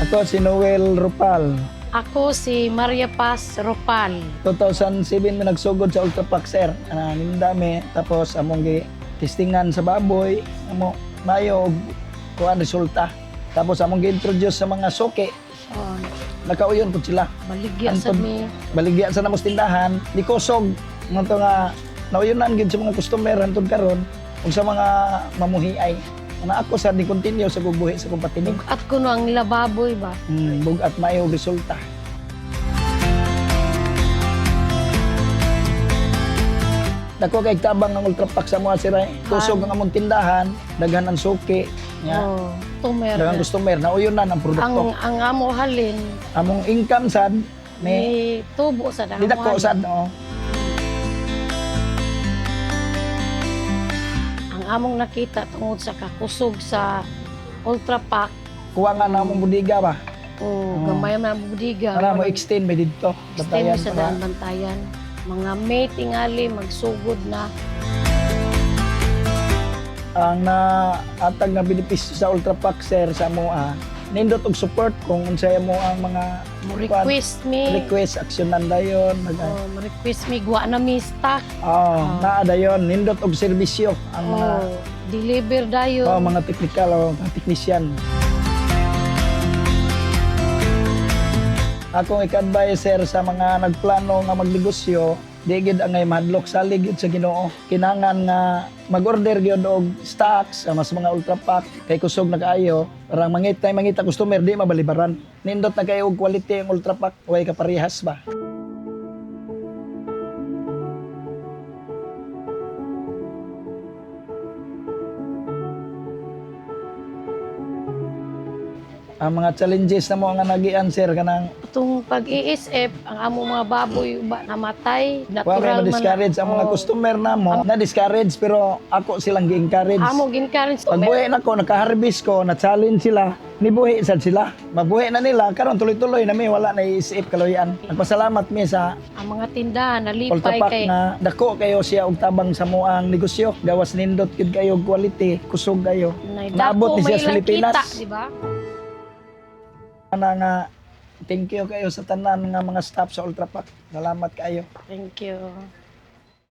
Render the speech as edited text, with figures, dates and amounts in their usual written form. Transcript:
Ako si Noel Rupal. Ako si Maria Paz Ropal. 2007 mi nagsugod sa Ultra Pack, sir. Nindami tapos among testingan sa baboy, amo mayo kuan resulta. Tapos among gi-introduce sa mga suki. Oh, Nakauyon po sila. baligya sa Antod- mi. Baligya sa namos tindahan, di kusog mo nga nauyonan gid sa mga customer hantod karon ug sa mga mamuhiay. Ana ako sa di continue sa bubuhi sa kong patinig. At kuno ang lababoy ba? Bugat mayo og resulta. Dako kay tabang ng Ultra Pack sa mga siray. Kusog ang among tindahan, daghan ang suki. Nya, Oh, tumer. daghan customer nauyonan ang produkto. Ang amo halin Among income sad may tubo sa di dako sad no. Ang among nakita tungod sa kakusog sa Ultra Pack. Kuha nga na among budiga ba. Oh, gamay man ang budiga. Para mo extend may dito. Extend Batayan sa para daan bantayan. Mga may tingali magsugod na. ang naatag na benepisyo sa Ultra Pack, sir, sa MOA. Nindot og support kung unsay mo ang mga Mo request me. request aksyonan dayon. Oh, mo request me guwa na mi stock. Naa dayon nindot og serbisyo ang mga Oh, deliver dayon. mga technical o mga technician. Akong ika-advise, sir, sa mga nagplano nga magnegosyo, di gid angay madlok salig gid sa Ginoo. Kinahanglan nga mag-order gyud og stocks mas mga Ultra Pack kay kusog na kaayo para mangita customer di mabalibaran. Nindot na kayo og quality ang Ultra Pack, way kaparehas ba. Ang mga challenges na mo nga nagian, sir, kanang Itong pag-iisip, ang amo mga baboy ba namatay, wa may natural ma-discourage ang mga Oh. customer namo. Na-discourage pero ako silang gi-encourage. Amo ginkarin sa Pagbuhi na ko, naka-harvest ko, na-challenge sila, nibuhi sad sila. Mabuhi na nila, karon tuloy-tuloy na mi, wala na iisip kaloyan. Nagpasalamat mi sa ang mga tindahan Ultra nalipay Pack kay na dako kayo siya og tabang sa moang negosyo. Gawas nindot gid kayo og quality, kusog kayo. Naabot ni siya sa Pilipinas. kita, di ba? Ana nga, thank you kayo sa tanan nga mga staff sa Ultra Pack. Salamat kayo. Thank you.